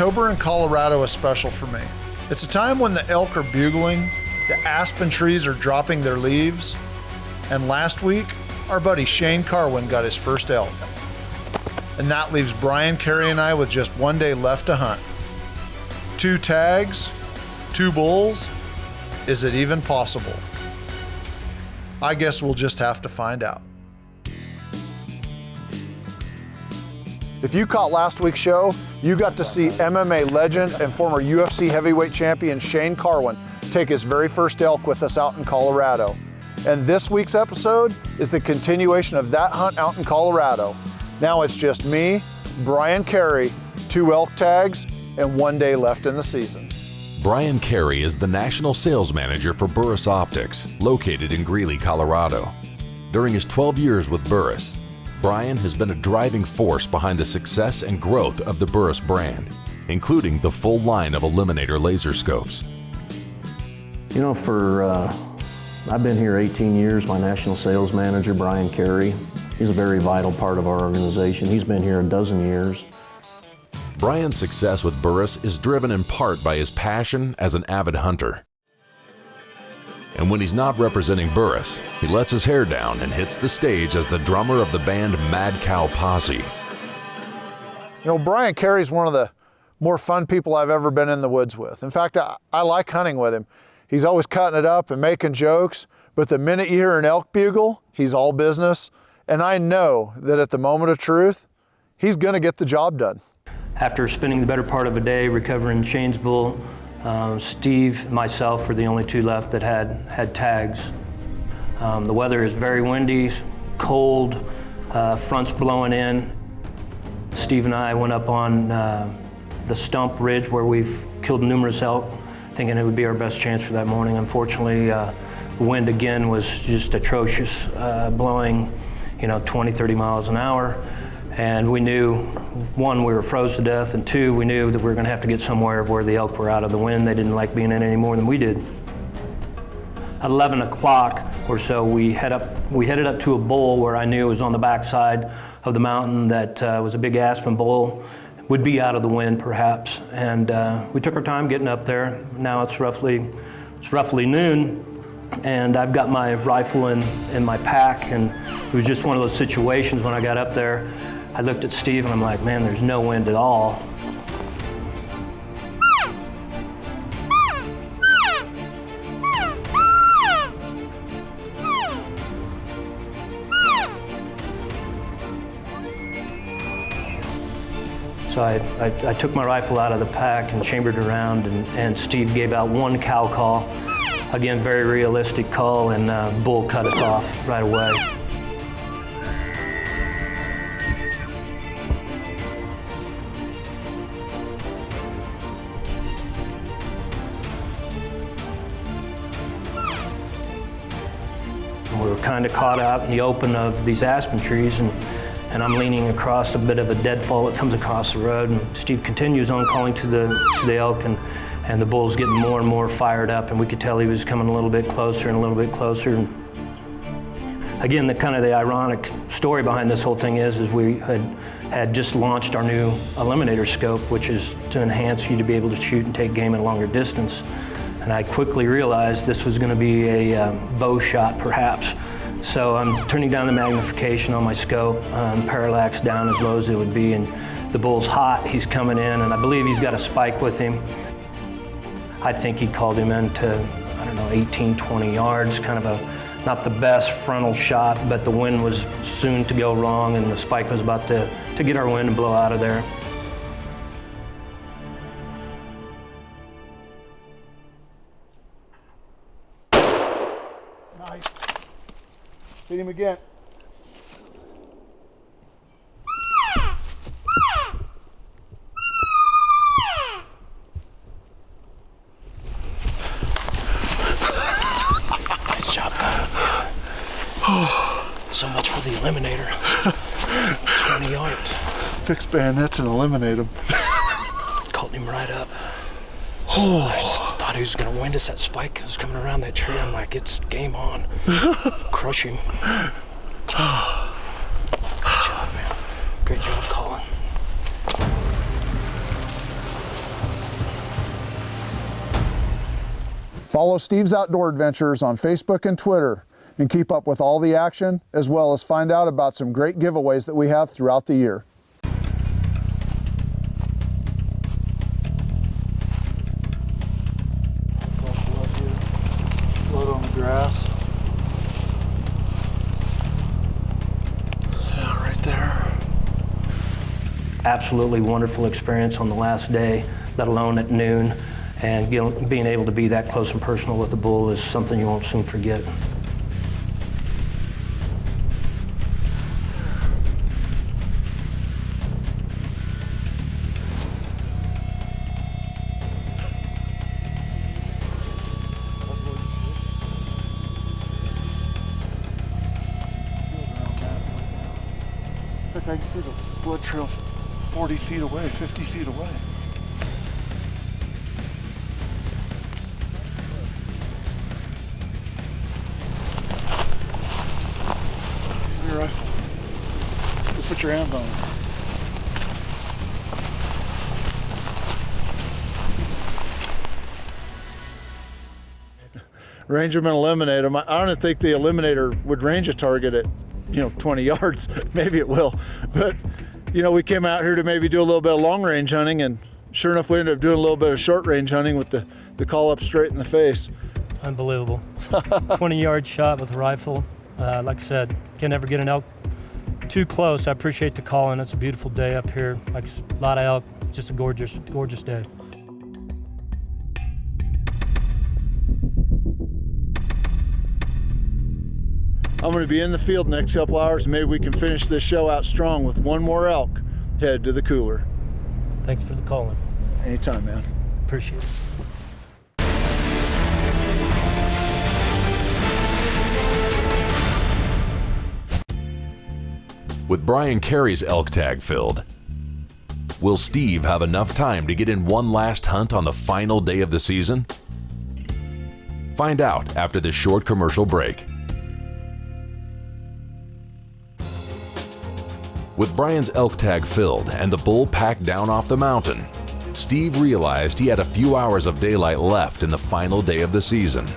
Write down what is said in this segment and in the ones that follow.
October in Colorado is special for me. It's a time when the elk are bugling, the aspen trees are dropping their leaves, and last week, our buddy Shane Carwin got his first elk. And that leaves Brian Cary and I with just 1 day left to hunt. 2 tags, 2 bulls, is it even possible? I guess we'll just have to find out. If you caught last week's show, you got to see MMA legend and former UFC heavyweight champion Shane Carwin take his very first elk with us out in Colorado. And this week's episode is the continuation of that hunt out in Colorado. Now it's just me, Brian Cary, 2 elk tags, and 1 day left in the season. Brian Cary is the National Sales Manager for Burris Optics, located in Greeley, Colorado. During his 12 years with Burris, Brian has been a driving force behind the success and growth of the Burris brand, including the full line of Eliminator laser scopes. You know, I've been here 18 years. My National Sales Manager, Brian Cary, he's a very vital part of our organization. He's been here a dozen years. Brian's success with Burris is driven in part by his passion as an avid hunter. And when he's not representing Burris, he lets his hair down and hits the stage as the drummer of the band Mad Cow Posse. You know, Brian Cary's one of the more fun people I've ever been in the woods with. In fact, I like hunting with him. He's always cutting it up and making jokes, but the minute you hear an elk bugle, he's all business. And I know that at the moment of truth, he's gonna get the job done. After spending the better part of a day recovering Shane's bull, Steve and myself were the only 2 left that had tags. The weather is very windy, cold, fronts blowing in. Steve and I went up on the Stump Ridge where we've killed numerous elk, thinking it would be our best chance for that morning. Unfortunately, the wind again was just atrocious, blowing 20, 30 miles an hour. And we knew, 1, we were froze to death, and 2, we knew that we were going to have to get somewhere where the elk were out of the wind. They didn't like being in any more than we did. At 11 o'clock or so, we headed up to a bull where I knew it was on the backside of the mountain that was a big aspen bull, would be out of the wind perhaps. And we took our time getting up there. Now it's roughly noon. And I've got my rifle in my pack, and it was just one of those situations when I got up there. I looked at Steve and I'm like, man, there's no wind at all. So I took my rifle out of the pack and chambered around, and Steve gave out 1 cow call. Again, very realistic call, and bull cut us off right away. We were kind of caught out in the open of these aspen trees, and I'm leaning across a bit of a deadfall that comes across the road, and Steve continues on calling to the elk, and the bull's getting more and more fired up, and we could tell he was coming a little bit closer and a little bit closer. And again, the ironic story behind this whole thing is we had just launched our new Eliminator scope, which is to enhance you to be able to shoot and take game at a longer distance. And I quickly realized this was going to be a bow shot, perhaps. So I'm turning down the magnification on my scope, parallax down as low as it would be, and the bull's hot. He's coming in, and I believe he's got a spike with him. I think he called him in to, 18, 20 yards, kind of not the best frontal shot, but the wind was soon to go wrong, and the spike was about to get our wind and blow out of there. Nice. Hit him again. Nice job, guy. So much for the Eliminator. 20 yards. Fix bayonets and eliminate him. Caught him right up. I just thought he was going to wind us. That spike was coming around that tree. I'm like, it's game on. Crush him. Good job, man. Great job calling. Follow Steve's Outdoor Adventures on Facebook and Twitter and keep up with all the action, as well as find out about some great giveaways that we have throughout the year. Load on the grass. Yeah, right there. Absolutely wonderful experience on the last day, let alone at noon. And being able to be that close and personal with the bull is something you won't soon forget. Look, I can see the blood trail 40 feet away, 50 feet away. Your rifle. Go put your hands on it. Range them and eliminate them. I don't think the eliminator would range a target at 20 yards. Maybe it will, but we came out here to maybe do a little bit of long range hunting, and sure enough we ended up doing a little bit of short range hunting with the call up straight in the face. Unbelievable. 20-yard shot with a rifle. Like I said, can never get an elk too close. I appreciate the call, and it's a beautiful day up here. Like a lot of elk, just a gorgeous day. I'm going to be in the field the next couple hours, and maybe we can finish this show out strong with one more elk head to the cooler. Thanks for the calling. Anytime, man. Appreciate it. With Brian Cary's elk tag filled, will Steve have enough time to get in one last hunt on the final day of the season? Find out after this short commercial break. With Brian's elk tag filled and the bull packed down off the mountain, Steve realized he had a few hours of daylight left in the final day of the season.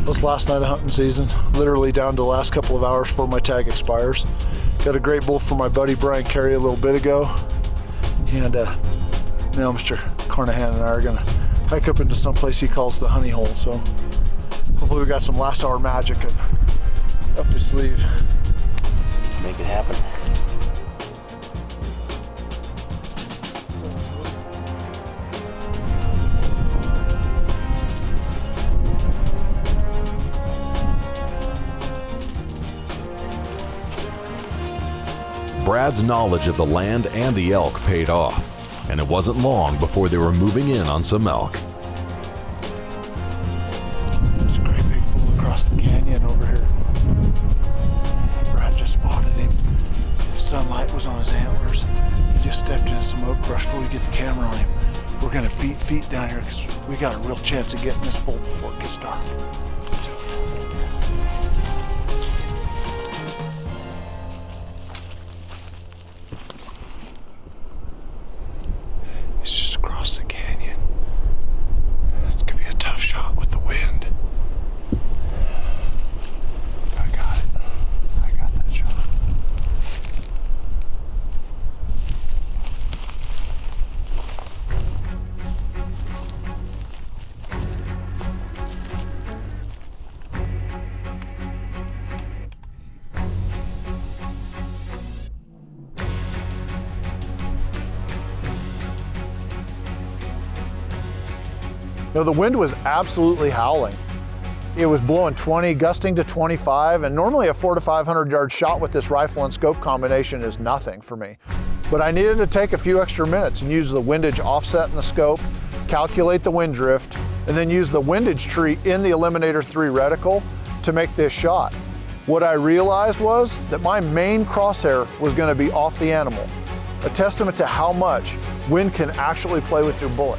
It was last night of hunting season, literally down to the last couple of hours before my tag expires. Got a great bull for my buddy Brian Cary a little bit ago, and Mr. Carnahan and I are gonna hike up into some place he calls the honey hole. So hopefully we got some last hour magic up his sleeve. Let's make it happen. Brad's knowledge of the land and the elk paid off, and it wasn't long before they were moving in on some elk. There's a great big bull across the canyon over here. Brad just spotted him. The sunlight was on his antlers. He just stepped into some oak brush before we get the camera on him. We're gonna beat feet down here because we got a real chance of getting this bull before it gets dark. It's just across the canyon. It's gonna be a tough shot with the wind. I got it. I got that shot. No, the wind was absolutely howling. It was blowing 20, gusting to 25, and normally a 400 to 500 yard shot with this rifle and scope combination is nothing for me. But I needed to take a few extra minutes and use the windage offset in the scope, calculate the wind drift, and then use the windage tree in the Eliminator 3 reticle to make this shot. What I realized was that my main crosshair was going to be off the animal, a testament to how much wind can actually play with your bullet.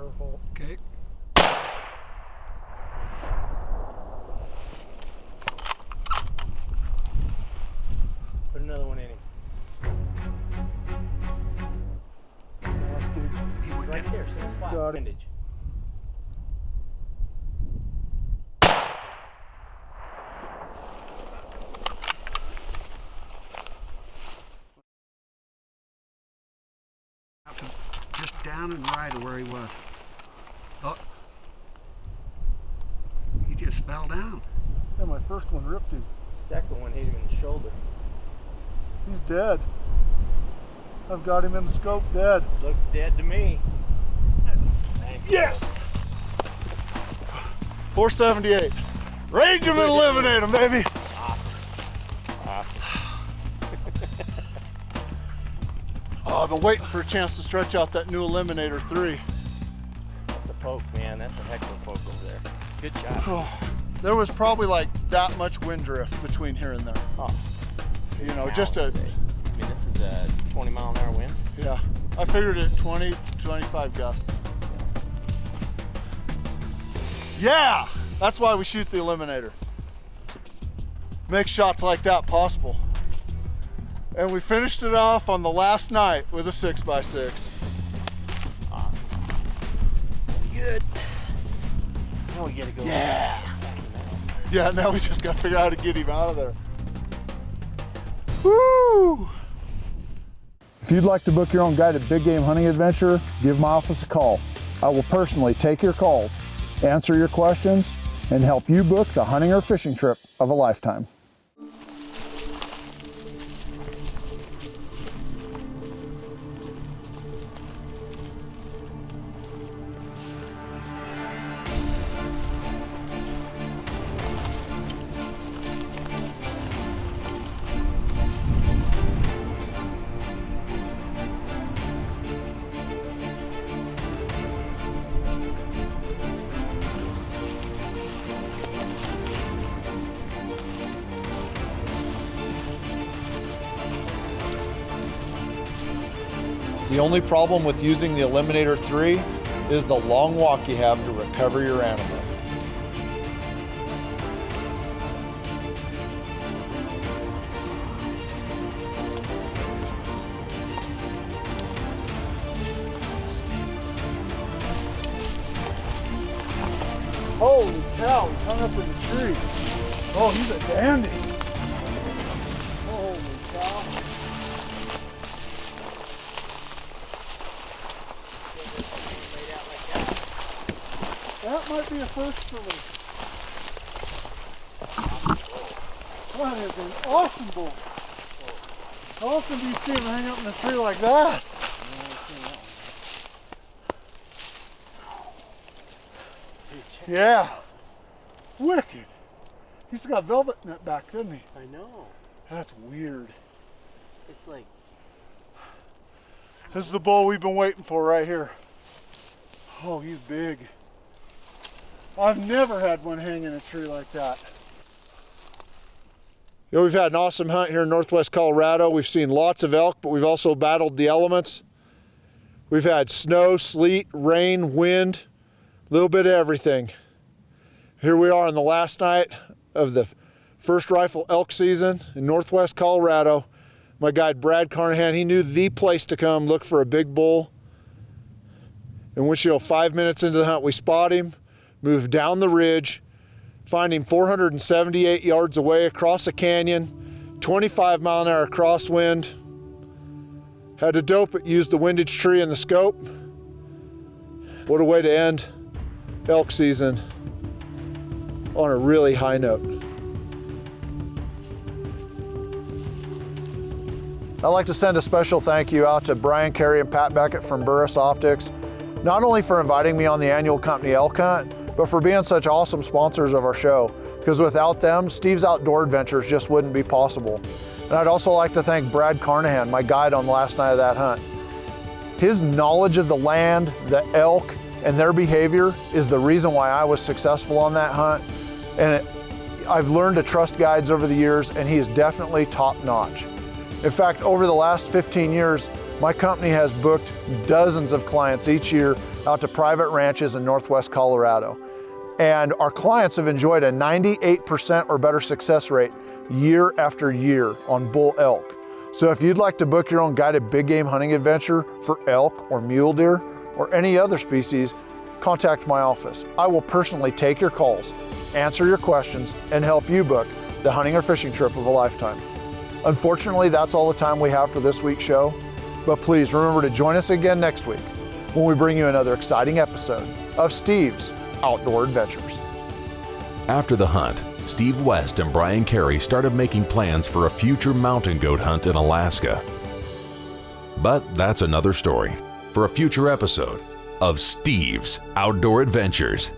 another hole. Okay. Put another one in him. He went Right down. there, same spot. Got it. Windage. Just down and right of where he was. Oh. He just fell down. Yeah, my first one ripped him. Second one hit him in the shoulder. He's dead. I've got him in the scope dead. Looks dead to me. Yes! 478. Rage him and eliminate him, baby. Oh, I've been waiting for a chance to stretch out that new Eliminator 3. That's a poke, man. That's a heck of a poke over there. Good shot. Oh, there was probably like that much wind drift between here and there. Oh, You know, now, just a, I mean, this is a 20-mile-an-hour wind. yeah. I figured it 20, 25 gusts. Yeah, that's why we shoot the Eliminator. Make shots like that possible. And we finished it off on the last night with a 6x6. Good. Now we gotta go. Yeah. Yeah, now we just gotta figure out how to get him out of there. Woo! If you'd like to book your own guided big game hunting adventure, give my office a call. I will personally take your calls, answer your questions, and help you book the hunting or fishing trip of a lifetime. The only problem with using the Eliminator 3 is the long walk you have to recover your animal. Holy cow, he hung up in the tree. Oh, he's a dandy. Holy cow. That might be a first for me. That is an awesome bull. How often do you see him hang up in a tree like that? Yeah. Wicked. He's got velvet in that back, doesn't he? I know. That's weird. It's like, This is the bull we've been waiting for right here. Oh, he's big. I've never had one hang in a tree like that. You know, we've had an awesome hunt here in northwest Colorado. We've seen lots of elk, but we've also battled the elements. We've had snow, sleet, rain, wind, a little bit of everything. Here we are on the last night of the first rifle elk season in northwest Colorado. My guide Brad Carnahan, he knew the place to come look for a big bull. And once 5 minutes into the hunt, we spot him, move down the ridge, find him 478 yards away across a canyon, 25-mile-an-hour crosswind. Had to dope it, used the windage tree in the scope. What a way to end elk season on a really high note. I'd like to send a special thank you out to Brian Cary and Pat Beckett from Burris Optics, not only for inviting me on the annual company elk hunt, but for being such awesome sponsors of our show, because without them, Steve's outdoor adventures just wouldn't be possible. And I'd also like to thank Brad Carnahan, my guide on the last night of that hunt. His knowledge of the land, the elk, and their behavior is the reason why I was successful on that hunt. And I've learned to trust guides over the years, and he is definitely top notch. In fact, over the last 15 years, My company has booked dozens of clients each year out to private ranches in Northwest Colorado. And our clients have enjoyed a 98% or better success rate year after year on bull elk. So if you'd like to book your own guided big game hunting adventure for elk or mule deer or any other species, contact my office. I will personally take your calls, answer your questions, and help you book the hunting or fishing trip of a lifetime. Unfortunately, that's all the time we have for this week's show, but please remember to join us again next week when we bring you another exciting episode of Steve's Outdoor Adventures. After the hunt, Steve West and Brian Cary started making plans for a future mountain goat hunt in Alaska. But that's another story for a future episode of Steve's Outdoor Adventures.